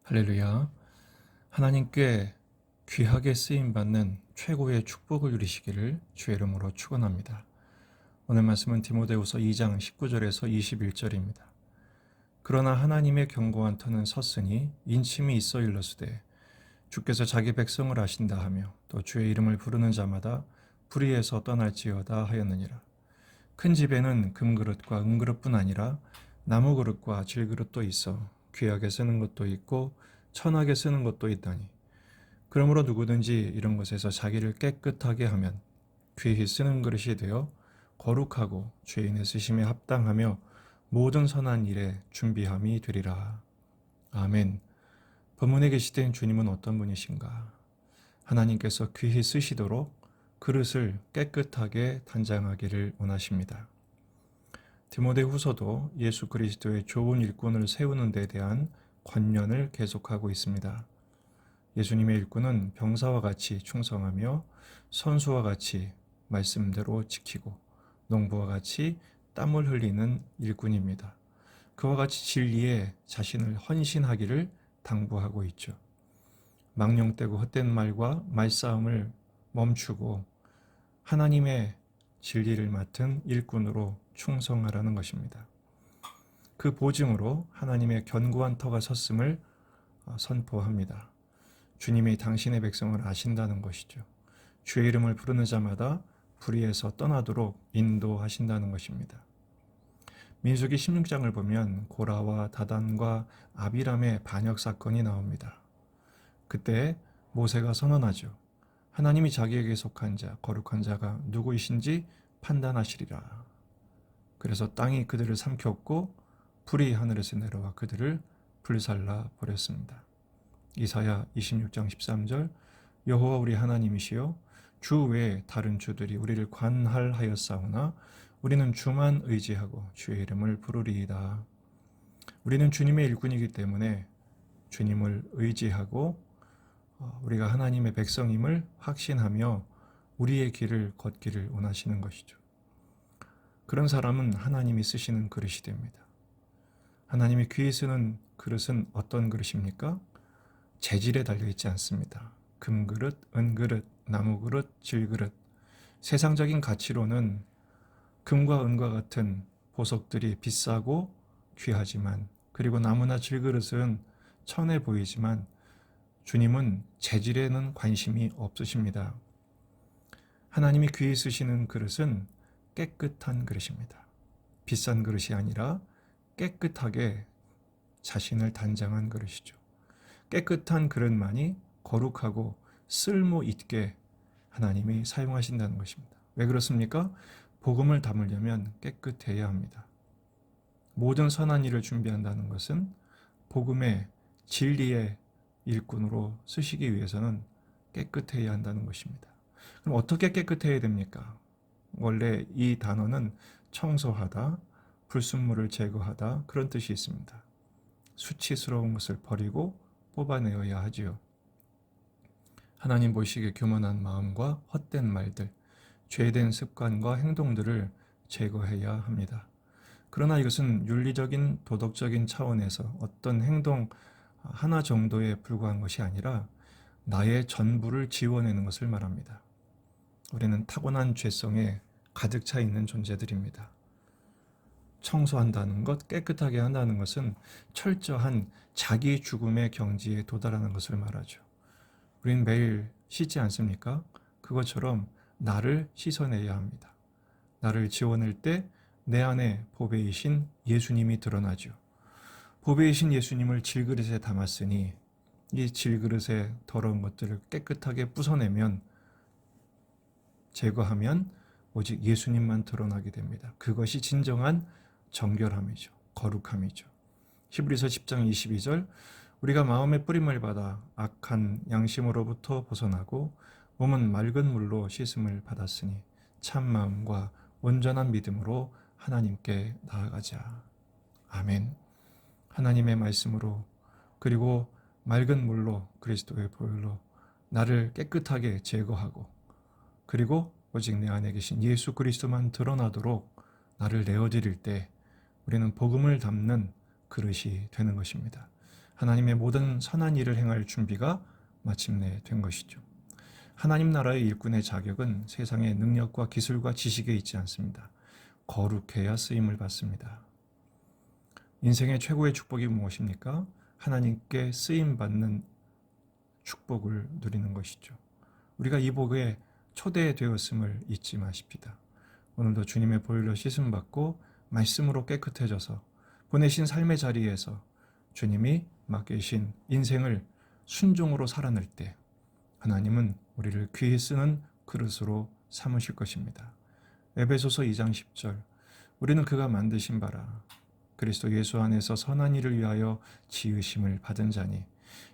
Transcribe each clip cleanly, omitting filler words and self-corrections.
할렐루야. 하나님께 귀하게 쓰임받는 최고의 축복을 누리시기를 주의 이름으로 축원합니다. 오늘 말씀은 디모데후서 2장 19절에서 21절입니다. 그러나 하나님의 견고한 터는 섰으니 인침이 있어 일러스되 주께서 자기 백성을 아신다 하며 또 주의 이름을 부르는 자마다 불의에서 떠날지어다 하였느니라. 큰 집에는 금그릇과 은그릇뿐 아니라 나무그릇과 질그릇도 있어 귀하게 쓰는 것도 있고 천하게 쓰는 것도 있다니. 그러므로 누구든지 이런 것에서 자기를 깨끗하게 하면 귀히 쓰는 그릇이 되어 거룩하고 죄인의 쓰심에 합당하며 모든 선한 일에 준비함이 되리라. 아멘. 본문에 계시된 주님은 어떤 분이신가? 하나님께서 귀히 쓰시도록 그릇을 깨끗하게 단장하기를 원하십니다. 디모데후서도 예수 그리스도의 좋은 일꾼을 세우는 데 대한 권면을 계속하고 있습니다. 예수님의 일꾼은 병사와 같이 충성하며 선수와 같이 말씀대로 지키고 농부와 같이 땀을 흘리는 일꾼입니다. 그와 같이 진리에 자신을 헌신하기를 당부하고 있죠. 망령되고 헛된 말과 말싸움을 멈추고 하나님의 진리를 맡은 일꾼으로 충성하라는 것입니다. 그 보증으로 하나님의 견고한 터가 섰음을 선포합니다. 주님이 당신의 백성을 아신다는 것이죠. 주의 이름을 부르는 자마다 불의에서 떠나도록 인도하신다는 것입니다. 민수기 16장을 보면 고라와 다단과 아비람의 반역 사건이 나옵니다. 그때 모세가 선언하죠. 하나님이 자기에게 속한 자, 거룩한 자가 누구이신지 판단하시리라. 그래서 땅이 그들을 삼켰고 불이 하늘에서 내려와 그들을 불살라 버렸습니다. 이사야 26장 13절 여호와 우리 하나님이시여 주 외에 다른 주들이 우리를 관할하였사오나 우리는 주만 의지하고 주의 이름을 부르리이다. 우리는 주님의 일꾼이기 때문에 주님을 의지하고 우리가 하나님의 백성임을 확신하며 우리의 길을 걷기를 원하시는 것이죠. 그런 사람은 하나님이 쓰시는 그릇이 됩니다. 하나님이 귀히 쓰는 그릇은 어떤 그릇입니까? 재질에 달려있지 않습니다. 금그릇, 은그릇, 나무그릇, 질그릇. 세상적인 가치로는 금과 은과 같은 보석들이 비싸고 귀하지만, 그리고 나무나 질그릇은 천해 보이지만 주님은 재질에는 관심이 없으십니다. 하나님이 귀히 쓰시는 그릇은 깨끗한 그릇입니다. 비싼 그릇이 아니라 깨끗하게 자신을 단장한 그릇이죠. 깨끗한 그릇만이 거룩하고 쓸모 있게 하나님이 사용하신다는 것입니다. 왜 그렇습니까? 복음을 담으려면 깨끗해야 합니다. 모든 선한 일을 준비한다는 것은 복음의 진리의 일꾼으로 쓰시기 위해서는 깨끗해야 한다는 것입니다. 그럼 어떻게 깨끗해야 됩니까? 원래 이 단어는 청소하다, 불순물을 제거하다 그런 뜻이 있습니다. 수치스러운 것을 버리고 뽑아내어야 하지요. 하나님 보시기에 교만한 마음과 헛된 말들, 죄된 습관과 행동들을 제거해야 합니다. 그러나 이것은 윤리적인 도덕적인 차원에서 어떤 행동 하나 정도에 불과한 것이 아니라 나의 전부를 지워내는 것을 말합니다. 우리는 타고난 죄성에 가득 차 있는 존재들입니다. 청소한다는 것, 깨끗하게 한다는 것은 철저한 자기 죽음의 경지에 도달하는 것을 말하죠. 우린 매일 씻지 않습니까? 그것처럼 나를 씻어내야 합니다. 나를 지워낼 때 내 안에 보배이신 예수님이 드러나죠. 보배이신 예수님을 질그릇에 담았으니 이 질그릇의 더러운 것들을 깨끗하게 부숴내면, 제거하면 오직 예수님만 드러나게 됩니다. 그것이 진정한 정결함이죠. 거룩함이죠. 히브리서 10장 22절 우리가 마음의 뿌림을 받아 악한 양심으로부터 벗어나고 몸은 맑은 물로 씻음을 받았으니 참 마음과 온전한 믿음으로 하나님께 나아가자. 아멘. 하나님의 말씀으로 그리고 맑은 물로 그리스도의 보혈로 나를 깨끗하게 제거하고, 그리고 오직 내 안에 계신 예수 그리스도만 드러나도록 나를 내어드릴 때 우리는 복음을 담는 그릇이 되는 것입니다. 하나님의 모든 선한 일을 행할 준비가 마침내 된 것이죠. 하나님 나라의 일꾼의 자격은 세상의 능력과 기술과 지식에 있지 않습니다. 거룩해야 쓰임을 받습니다. 인생의 최고의 축복이 무엇입니까? 하나님께 쓰임받는 축복을 누리는 것이죠. 우리가 이 복에 초대되었음을 잊지 마십시다. 오늘도 주님의 보혈로 씻음받고 말씀으로 깨끗해져서 보내신 삶의 자리에서 주님이 맡기신 인생을 순종으로 살아낼 때 하나님은 우리를 귀히 쓰는 그릇으로 삼으실 것입니다. 에베소서 2장 10절 우리는 그가 만드신 바라 그리스도 예수 안에서 선한 일을 위하여 지으심을 받은 자니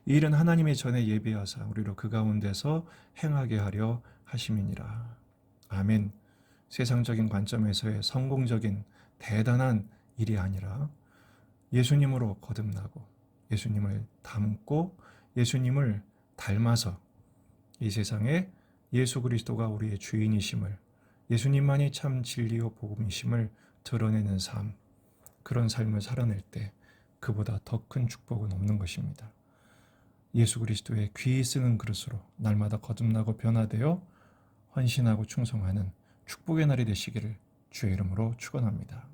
이 일은 하나님의 전에 예비하사 우리로 그 가운데서 행하게 하려 하심이니라. 아멘. 세상적인 관점에서의 성공적인 대단한 일이 아니라 예수님으로 거듭나고 예수님을 닮고 예수님을 닮아서 이 세상에 예수 그리스도가 우리의 주인이심을 예수님만이 참 진리요 복음이심을 드러내는 삶, 그런 삶을 살아낼 때 그보다 더 큰 축복은 없는 것입니다. 예수 그리스도의 귀히 쓰는 그릇으로 날마다 거듭나고 변화되어 헌신하고 충성하는 축복의 날이 되시기를 주의 이름으로 축원합니다.